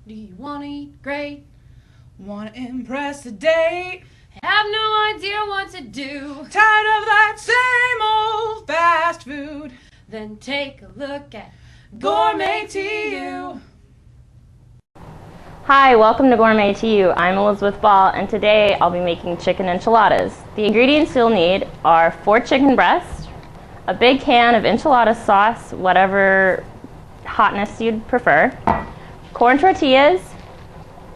Do you want to eat great? Want to impress the date? Have no idea what to do. Tired of that same old fast food? Then take a look at Gourmet to You. Hi, welcome to Gourmet to You. I'm Elizabeth Ball, and today I'll be making chicken enchiladas. The ingredients you'll need are 4 chicken breasts, a big can of enchilada sauce, whatever hotness you'd prefer, corn tortillas,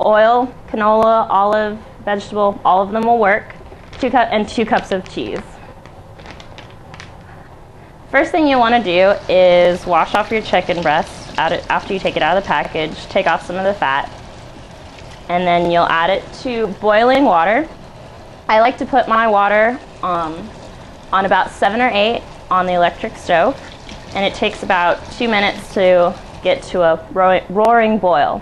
oil, canola, olive, vegetable, all of them will work, 2 cups of cheese. First thing you want to do is wash off your chicken breast after you take it out of the package. Take off some of the fat, and then you'll add it to boiling water. I like to put my water on about 7 or 8 on the electric stove, and it takes about 2 minutes to get to a roaring boil.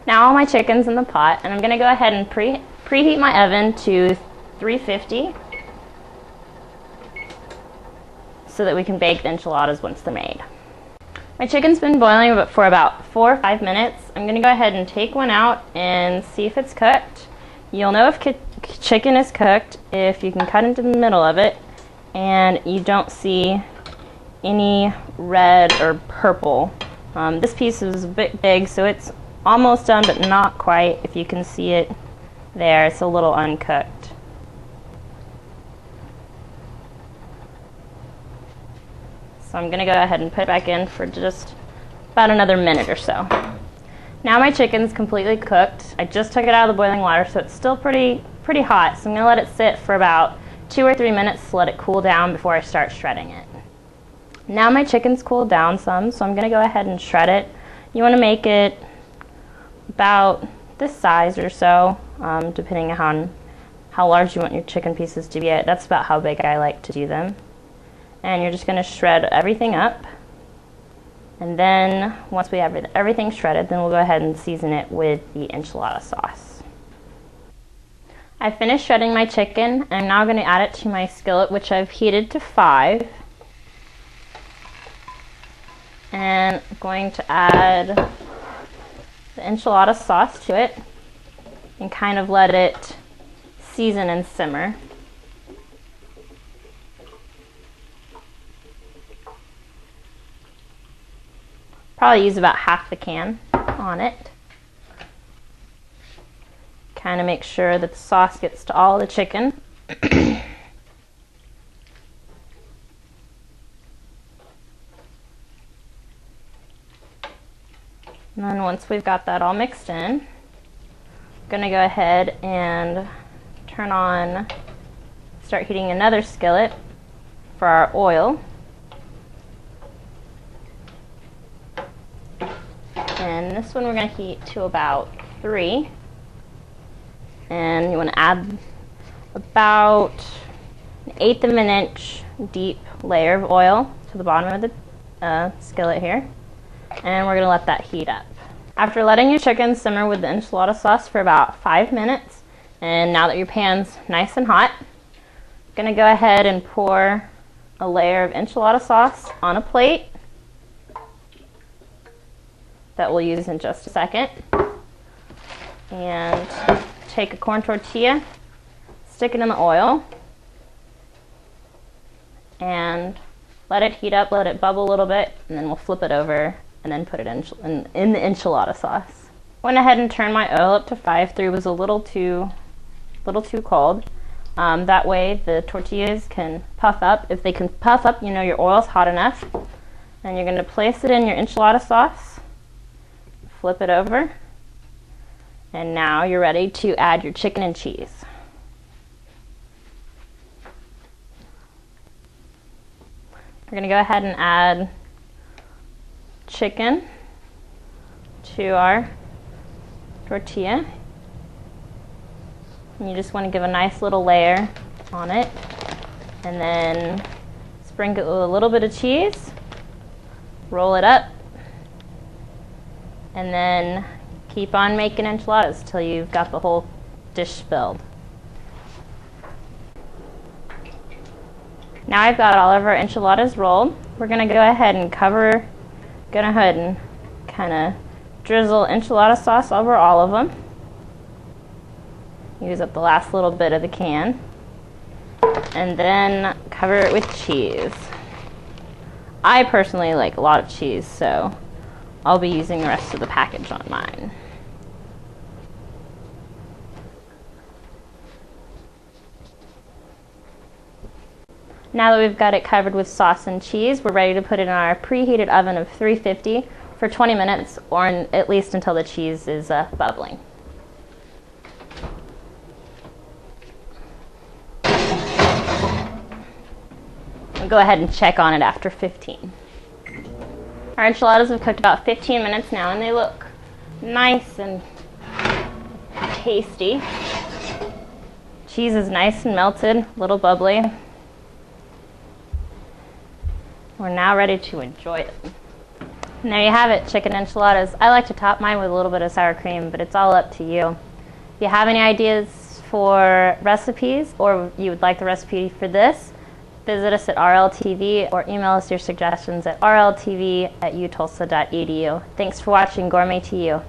Now all my chicken's in the pot, and I'm going to go ahead and preheat my oven to 350 so that we can bake the enchiladas once they're made. My chicken's been boiling for about 4 or 5 minutes. I'm going to go ahead and take one out and see if it's cooked. You'll know if chicken is cooked if you can cut into the middle of it and you don't see any red or purple. This piece is a bit big, so it's almost done but not quite. If you can see it there, it's a little uncooked. So I'm going to go ahead and put it back in for just about another minute or so. Now my chicken's completely cooked. I just took it out of the boiling water, so it's still pretty hot. So I'm going to let it sit for about 2 or 3 minutes to let it cool down before I start shredding it. Now my chicken's cooled down some, so I'm going to go ahead and shred it. You want to make it about this size or so, depending on how large you want your chicken pieces to be. That's about how big I like to do them. And you're just going to shred everything up. And then once we have everything shredded, then we'll go ahead and season it with the enchilada sauce. I finished shredding my chicken, and I'm now going to add it to my skillet, which I've heated to 5. And I'm going to add the enchilada sauce to it and kind of let it season and simmer. Probably use about half the can on it. Kind of make sure that the sauce gets to all the chicken. And then once we've got that all mixed in, I'm going to go ahead and start heating another skillet for our oil. And this one we're going to heat to about 3. And you want to add about 1/8 of an inch deep layer of oil to the bottom of the skillet here. And we're going to let that heat up. After letting your chicken simmer with the enchilada sauce for about 5 minutes, and now that your pan's nice and hot, I'm going to go ahead and pour a layer of enchilada sauce on a plate that we'll use in just a second. And take a corn tortilla, stick it in the oil, and let it heat up, let it bubble a little bit, and then we'll flip it over and then put it in the enchilada sauce. Went ahead and turned my oil up to 5. 3 was a little too cold. That way the tortillas can puff up. If they can puff up, you know your oil's hot enough. And you're going to place it in your enchilada sauce, flip it over, and now you're ready to add your chicken and cheese. We're going to go ahead and add chicken to our tortilla. And you just want to give a nice little layer on it, and then sprinkle with a little bit of cheese, roll it up, and then keep on making enchiladas till you've got the whole dish filled. Now I've got all of our enchiladas rolled. We're going to go ahead and cover Go ahead and kind of drizzle enchilada sauce over all of them. Use up the last little bit of the can. And then cover it with cheese. I personally like a lot of cheese, so I'll be using the rest of the package on mine. Now that we've got it covered with sauce and cheese, we're ready to put it in our preheated oven of 350 for 20 minutes, or at least until the cheese is bubbling. We'll go ahead and check on it after 15. Our enchiladas have cooked about 15 minutes now, and they look nice and tasty. Cheese is nice and melted, a little bubbly. We're now ready to enjoy it. And there you have it, chicken enchiladas. I like to top mine with a little bit of sour cream, but it's all up to you. If you have any ideas for recipes, or you would like the recipe for this, visit us at RLTV or email us your suggestions at rltv@utulsa.edu. Thanks for watching Gourmet to You.